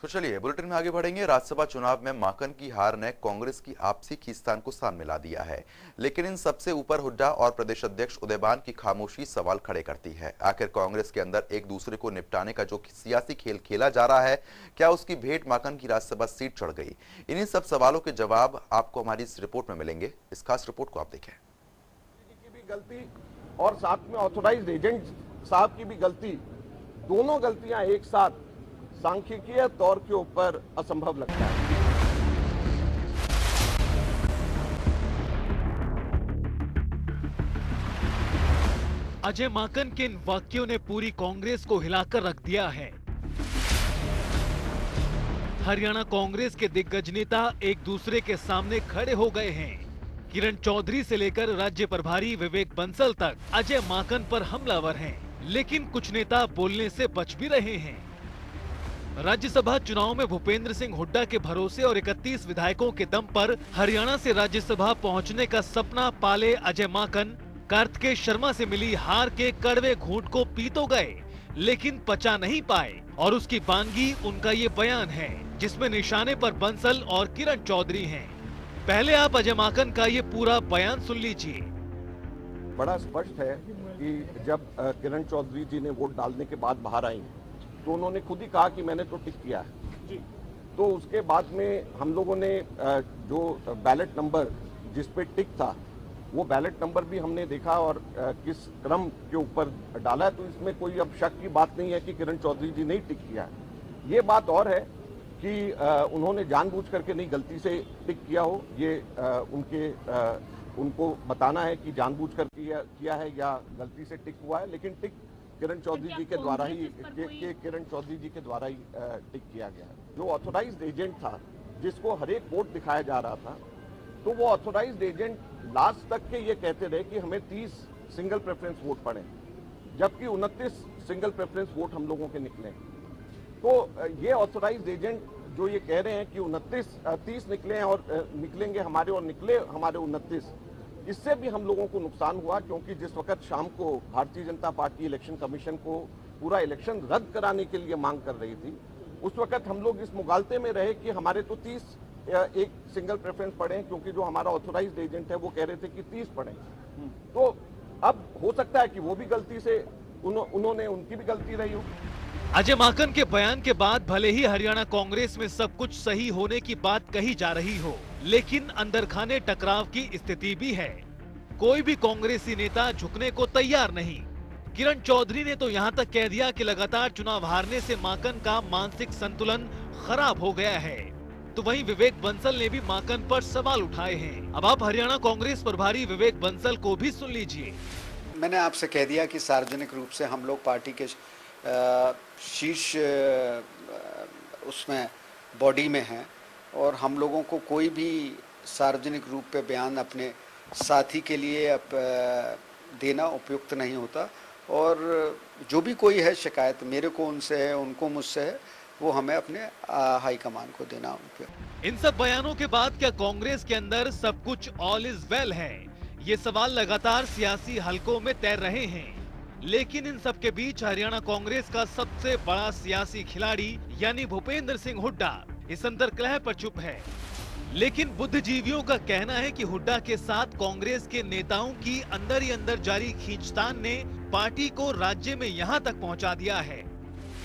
तो चलिए बुलेटिन में आगे बढ़ेंगे। राज्यसभा चुनाव में माकन की हार ने कांग्रेस की आपसी खींचतान को सामने ला दिया है, लेकिन इन सबसे ऊपर हुड्डा और प्रदेश अध्यक्ष उदयभान की खामोशी सवाल खड़े करती है। आखिर कांग्रेस के अंदर एक दूसरे को निपटाने का जो सियासी खेल खेला जा रहा है, क्या उसकी भेंट माकन की राज्यसभा सीट चढ़ गई? इन्हीं सब सवालों के जवाब आपको हमारी इस रिपोर्ट में मिलेंगे। इस खास रिपोर्ट को आप देखें। गलती और साथ में ऑथोराइज्ड एजेंट साहब की भी गलती, दोनों गलतियां एक साथ सांख्यिकीय तौर के ऊपर असंभव लगता है। अजय माकन के इन वाक्यों ने पूरी कांग्रेस को हिलाकर रख दिया है। हरियाणा कांग्रेस के दिग्गज नेता एक दूसरे के सामने खड़े हो गए हैं। किरण चौधरी से लेकर राज्य प्रभारी विवेक बंसल तक अजय माकन पर हमलावर हैं, लेकिन कुछ नेता बोलने से बच भी रहे हैं। राज्यसभा चुनाव में भूपेंद्र सिंह हुड्डा के भरोसे और 31 विधायकों के दम पर हरियाणा से राज्यसभा पहुंचने का सपना पाले अजय माकन कार्तिकेय शर्मा से मिली हार के कड़वे घूंट को पी तो गए, लेकिन पचा नहीं पाए। और उसकी बानगी उनका ये बयान है, जिसमें निशाने पर बंसल और किरण चौधरी हैं। पहले आप अजय माकन का ये पूरा बयान सुन लीजिए। बड़ा स्पष्ट है कि जब किरण चौधरी जी ने वोट डालने के बाद बाहर आई तो उन्होंने खुद ही कहा कि मैंने तो टिक किया है। तो उसके बाद में हम लोगों ने जो बैलेट नंबर जिस पे टिक था वो बैलेट नंबर भी हमने देखा और किस क्रम के ऊपर डाला है। तो इसमें कोई अब शक की बात नहीं है कि किरण चौधरी जी नहीं टिक किया है। ये बात और है कि उन्होंने जानबूझ करके नहीं, गलती से टिक किया हो, ये उनको बताना है कि जानबूझ कर किया है या गलती से टिक हुआ है। लेकिन टिक किरण चौधरी जी के द्वारा ही टिक किया गया है। जो ऑथोराइज्ड एजेंट था जिसको हर एक वोट दिखाया जा रहा था, तो वो ऑथोराइज्ड एजेंट लास्ट तक के ये कहते रहे कि हमें 30 सिंगल प्रेफरेंस वोट पड़े, जबकि 29 सिंगल प्रेफरेंस वोट हम लोगों के निकले। तो ये ऑथोराइज्ड एजेंट जो ये कह रहे हैं कि 30 निकले हैं और निकलेंगे हमारे और निकले हमारे 29, इससे भी हम लोगों को नुकसान हुआ। क्योंकि जिस वक्त शाम को Bharatiya Janata party election commission को पूरा इलेक्शन रद्द कराने के लिए मांग कर रही थी, उस वक्त हम लोग इस मुगालते में रहे कि हमारे तो 30 एक सिंगल प्रेफरेंस पड़े हैं, क्योंकि जो हमारा ऑथोराइज्ड एजेंट है वो कह रहे थे कि 30 पड़े। तो अब हो सकता है कि वो भी गलती से उनकी भी गलती रही हो। अजय माकन के बयान के बाद भले ही हरियाणा कांग्रेस में सब कुछ सही होने की बात कही जा रही हो, लेकिन अंदर खाने टकराव की स्थिति भी है। कोई भी कांग्रेसी नेता झुकने को तैयार नहीं। किरण चौधरी ने तो यहाँ तक कह दिया कि लगातार चुनाव हारने से माकन का मानसिक संतुलन खराब हो गया है। तो वहीं विवेक बंसल ने भी माकन पर सवाल उठाए हैं। अब आप हरियाणा कांग्रेस प्रभारी विवेक बंसल को भी सुन लीजिए। मैंने आपसे कह दिया कि सार्वजनिक रूप से हम लोग पार्टी के शीर्ष उसमें बॉडी में हैं और हम लोगों को कोई भी सार्वजनिक रूप पे बयान अपने साथी के लिए देना उपयुक्त नहीं होता। और जो भी कोई है शिकायत मेरे को उनसे है, उनको मुझसे है, वो हमें अपने हाईकमान को देना उपयुक्त। इन सब बयानों के बाद क्या कांग्रेस के अंदर सब कुछ ऑल इज वेल है? ये सवाल लगातार सियासी हलकों में तैर रहे हैं। लेकिन इन सब के बीच हरियाणा कांग्रेस का सबसे बड़ा सियासी खिलाड़ी यानी भूपेंद्र सिंह हुड्डा इस अंतर्कलह पर चुप है। लेकिन बुद्धिजीवियों का कहना है कि हुड्डा के साथ कांग्रेस के नेताओं की अंदर ही अंदर जारी खींचतान ने पार्टी को राज्य में यहाँ तक पहुँचा दिया है।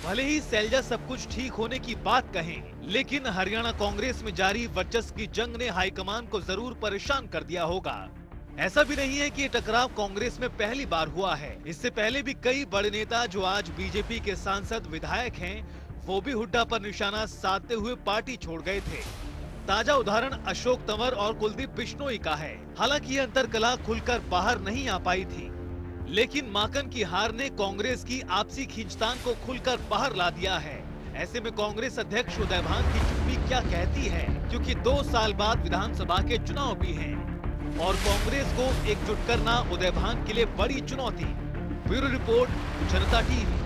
भले ही सैलजा सब कुछ ठीक होने की बात कहें, लेकिन हरियाणा कांग्रेस में जारी वर्चस्व की जंग ने हाईकमान को जरूर परेशान कर दिया होगा। ऐसा भी नहीं है कि ये टकराव कांग्रेस में पहली बार हुआ है। इससे पहले भी कई बड़े नेता जो आज बीजेपी के सांसद विधायक हैं, वो भी हुड्डा पर निशाना साधते हुए पार्टी छोड़ गए थे। ताजा उदाहरण अशोक तंवर और कुलदीप बिश्नोई का है। हालांकि ये अंतर्कलह खुलकर बाहर नहीं आ पाई थी, लेकिन माकन की हार ने कांग्रेस की आपसी खींचतान को खुलकर बाहर ला दिया है। ऐसे में कांग्रेस अध्यक्ष उदयभान की चुप्पी क्या कहती है, क्योंकि 2 साल बाद विधानसभा के चुनाव भी हैं और कांग्रेस को एकजुट करना उदयभान के लिए बड़ी चुनौती। ब्यूरो रिपोर्ट, जनता टीवी।